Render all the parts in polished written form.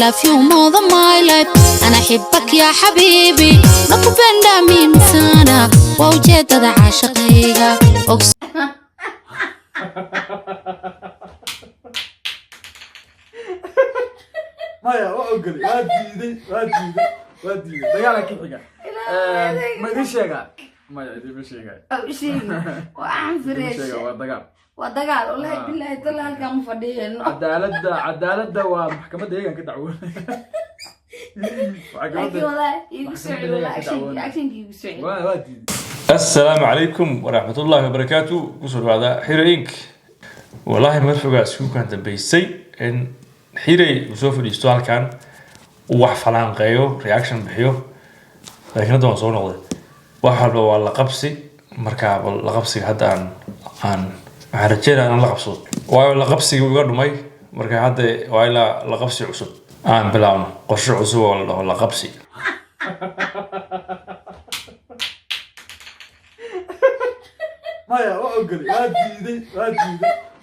love you more than my life أنا أحبك يا حبيبي نقبل دمي مسانا ووجدت عاشقيها مايا وأقول وادي دجالة كيف حاجة ما يدري شيء مايا يدري شيء شيء وأعم فريش ودجال والله بالله تلا كم فدين عدالة ومحكمة دقيقة كده عون السلام عليكم ورحمة الله وبركاته وصل هذا حيرينك والله ما فوق سكون كانت بيسي إن حيري وسوف الاشتغال كان وحفلان قيو رياكشن بحيو لكن هذا ما صورنا غير وحلو والله قبسي مركب لقبسي هذا عن حرجينا أنا لقبسه ولا قبسي ويقول ماي مركب هذا ولا لقبسي عصب بلاون قش عصب ولا قبسي مايا وأقول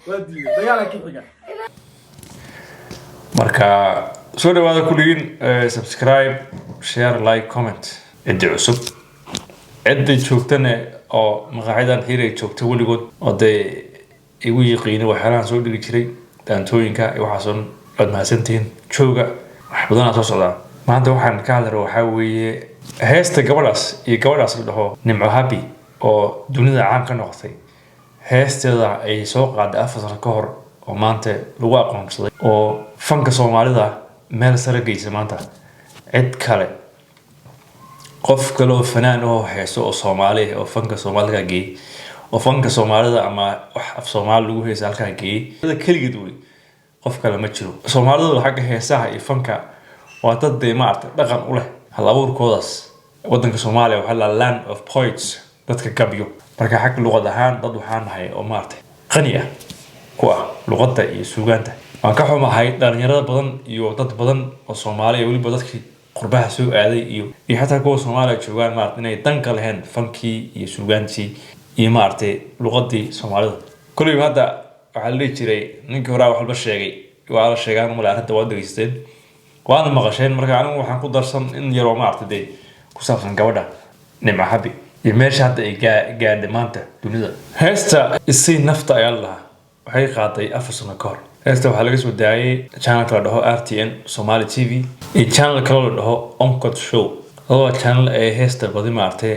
وادي دجالة كيف حاجة مركب سوري هذا كلين سبسكرايب شير لايك كومنت ادي عصب ادي شوفتنا أو مقاعدة حيري شوفت ولي قد أدي يقيني وحالان سوي اللي كشري دانتوينكا وحصل قد ما سنتين شوقة بدنا توصل ما عنده واحد كهذا وحاوي هيست قبلاس يقبلاس اللي هو نمو هابي أو دنيا عام كنقطي هيست هذا أي سوق قد أفضل كهر وما أنت لواقع مصدي أو فنك صومالي ذا مال سرقي زمانته عد كله قف كله فنان هو حسوا صومالي أو فنك صومالي كجي وفنك صومالي ذا أما في صومال لوه يسأل كجي هذا كل جدولي قف كله متشلو صومالي ذا حاجة هي ساعة فنك وتد مارت رقم أوله هلا أول كودس ودنك صومالي وهلا land of poets ضدك كبيو بركة حق اللغة دهان ضد وحان هاي أو مارت غنية كوا لغتها يسوقانته waan ka xumahay dhalinyarada badan iyo dad badan oo Soomaaliya waliba dadkii qurbaha soo aaday iyo xataa kuwa Soomaaliya joogaan maartay inay danka lahayn fankii iyo suugaantii iyo maartay luqadii Soomaalida kulli hada waxa la jiray ninkii hore wax walba sheegay waa la sheegaan ma lahayd wada dhageysteen waana maqasheen marka anigu waxaan ku darsan in yaro maartay ku saabsan gabadha Nimco Habi iyo meesha hadda ay gaadhay maanta dunida heesta isii nafta ayaa la waxay qaaday 4 sano ka hor هسه waxaa laga soo daayay channel kala dhaho RTN Somali TV iyo channel kala dhaho Onkod Show oo channel ay heesta badi maartay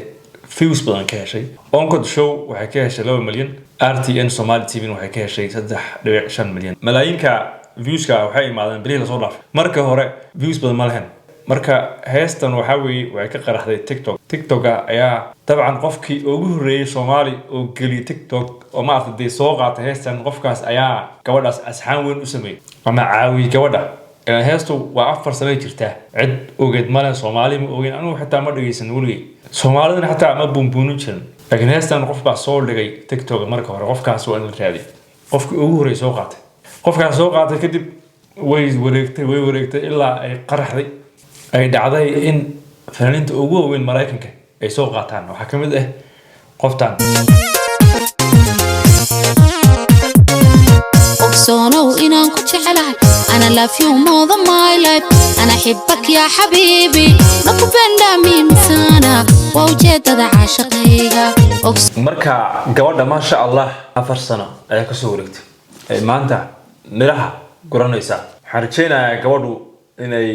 views badan ka heshay Onkod Show waxay ka heshay 2 milyan RTN Somali TV waxay ka heshay 3.5 milyan malaayinka views ka waxay imaadeen bari la soo dhaaf marka hore views badan ma lahayn marka heestan waxa weey way ka qaraxday TikTok ayaa طبعا qofkii ugu horeeyay Soomaali oo gali TikTok oo ma arday soo qaatay heestan qofkaas ayaa gabadhaas asxaan weyn u sameeyay ama caawi gabadha heestu waa 4 sano jirta cid ogeed ma leh Soomaali ma ogeyn anigu xitaa ma dhageysan wali Soomaalidana xitaa ma buunbuunin jirin laakiin heestan qof baa soo dhigay TikTok marka hore qofkaas waa in la raadiyo qofkii ugu horeeyay soo qaatay qofkaas soo qaatay kadib way wareegtay ilaa ay qaraxday ay dhacday in fanaaniinta ugu weyn Mareykanka ay soo qaataan waxa kamid ah qoftan أقصانو إنان كنت حلاي أنا love you more than my life أنا أحبك يا حبيبي نقبل دمي مسانا ووجدت عاشقيها marka gabadha ma sha Allah 4 sano ay ka soo wareegtay maanta miraha guranaysa xarjeynaa gabadhu inay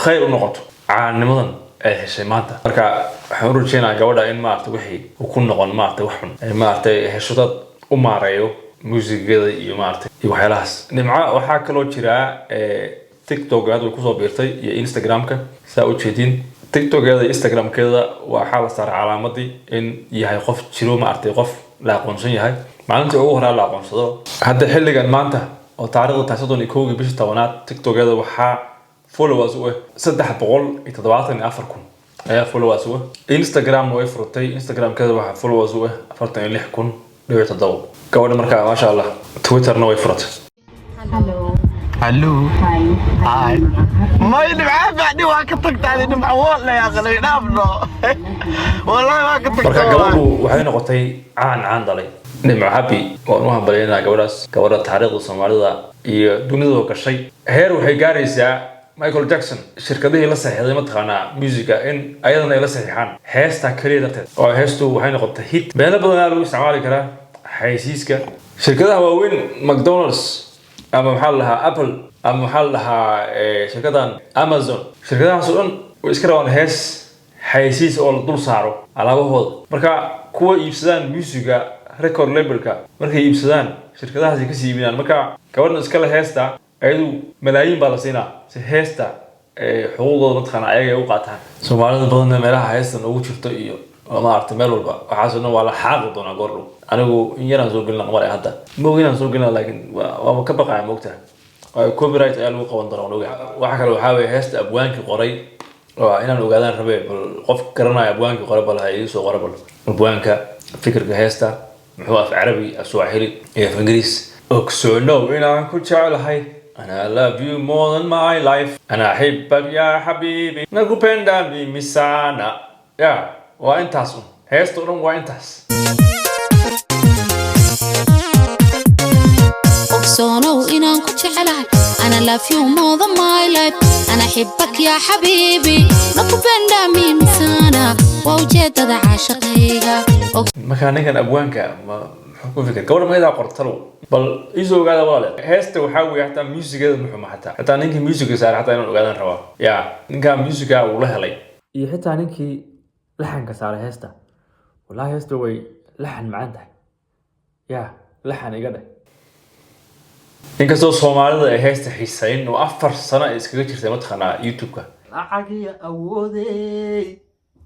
khayr u noqoto caanimadan ay heshay maanta marka waxaan u rajeynayaa gabadha in maartay wixii uu ku noqon maartay wax xun ay maartay heshadad u maareeyo muusigada iyo maartay iyo waxyaalahaas Nimco waxa kale oo jira TikTok aad ku soo biirtay iyo Instagram-ka saa u jeedin TikTok iyo Instagram-keeda waxa la saaray calaamadii in yahay qof jiro maartay qof la aqoonsan yahay maalintii ugu hore la aqoonsado hadda xilligan maanta oo taariikhda 31 bishii 10aad TikTok-eeda waxa followers u 374,000 ayaa followers u Instagram way furtay Instagram-keeda waxa followers u 46,000 gabadha markaa ma sha Allah Twitter-na way furtay Hello hi ما ينفع بعدي واكتك تعالي نمع والله يا اخي نافنو والله ما كنت marka gabadhu waxay noqotay caan dalay Nimco Habi oo u hambalyeynaa gabadhaas gabadha taariikhda Soomaalida iyo dunida gashay heer waxay gaaraysaa Michael Jackson shirkadihii la saxiixday mataqaanaa musica in ayadana ay la saxiixaan heesta kaliya darteed oo heestu waxay noqotay hit meelo badan lagu isticmaali karaa xayeysiiska shirkadaha waaweyn McDonald's ama maxaa la dhahaa Apple ama maxaa la dhahaa shirkadan Amazon shirkadahaas oo dhan way iska rabaan hees xayeysiis oo la dul saaro alaabahooda marka kuwa iibsadaan musica record labelka markay iibsadaan shirkadahaas ay ka siibinaan marka gabadhan iska la heesta ayadu malaayiin baa la siinaa si heesta xuquuqdooda mataqaana ayaga ay u qaataan Soomaalida badan meelaha heestan ugu jirto iyo ma aragtay meel walba waxaasna waa la xaaqi doonaa goordhow anigu in yaraan soo gelin qamar hadda mooginaan soo gelin laakiin waa ka baqaa moogtaa copyright ayaa lagu qaban doonaa waxa kale waxa weeye heesta abwaankii qoray oo inaan ogaadaan rabay bal qof garanaya abwaankii qoray bal ay soo qoray bal abwaanka fikirka heesta muxuu af Carabi af Swahili iyo af Ingiriis ogsoono inaan ku jecelahay أنا love you more than my life أنا أحبك يا حبيبي nakupenda mimi sana يا وأنتاس هيستورن وأنتاس ogsoonow inaan ku jecelahay أنا love you more than my life أنا أحبك يا حبيبي nakupenda mimi sana وأوجدت عاشقيها مكانك أبوانك حكون فكر قبل ما يدا قرطلو بل إيزو قاعد والله هست وحاول حتى ميوزك هذا محو حتى نينك ميوزك صار حتى إنه قاعدين روا يا نينك ميوزك ولا هلي حتى نينك لحن كسر هستا ولا هست وي لحن معاه يا لحن يقدر نينك سو سومالي هست حسين وأفر سنة إسكتير زي ما تخنا يوتيوب كا عقيا أودي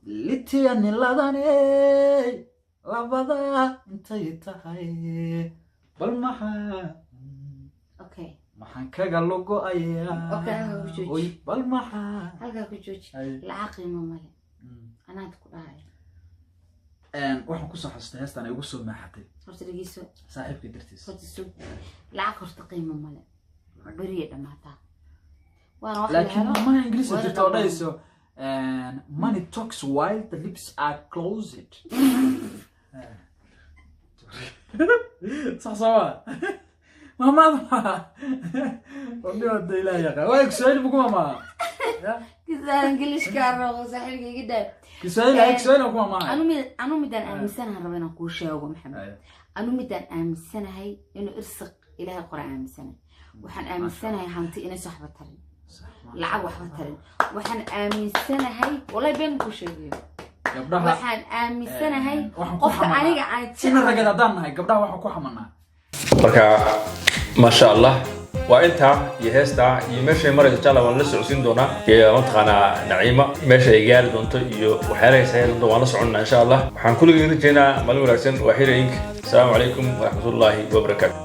لتياني لاداني labada intay tahay bal maxaa okay maxaan kaga logo ayaa oy bal maxaa halka ku jooji lacag qiimo male anaad ku dhahay waxaan ku soo xastay heestan ay ugu soo maaxatay horta dhigiso saaxiibka dartiis horta soo lacag horta qiimo male bariye dhamaata waan wax laakiin ma Ingiriis jirto dhayso money talks while the lips are closed صح صح ماما ودي ودي لا يا اخي وين سؤال بكم ماما كذا انجليش كارو صاحبي كده كسؤال هيك سؤال بكم ماما انا ميدان امسنها ربنا كو شيغو محمد انا ميدان امسنها انه ارسق الى القران امسنه waxaan aaminsanahay hanti inay saxba tarin lacag waxba tarin waxaan aaminsanahay walaa been ku sheegayo waxaan aaminsanahay qofka aniga aan sina ragada hadaan nahay gabdhaha waxa ku xamanaa marka ma sha Allah waa inta iyo heesta iyo meesha maraysa jala waan la socodsiin doonaa iyo mataqaana Naciima meesha ay gaari doonto iyo waxyaalaha saayid doonto waan la soconaa insha Allah waxaan kulliga rajaynaa maalin wanaagsan waa xiriirink assalaamu calaykum wa rahmatullaahi wa barakaatuh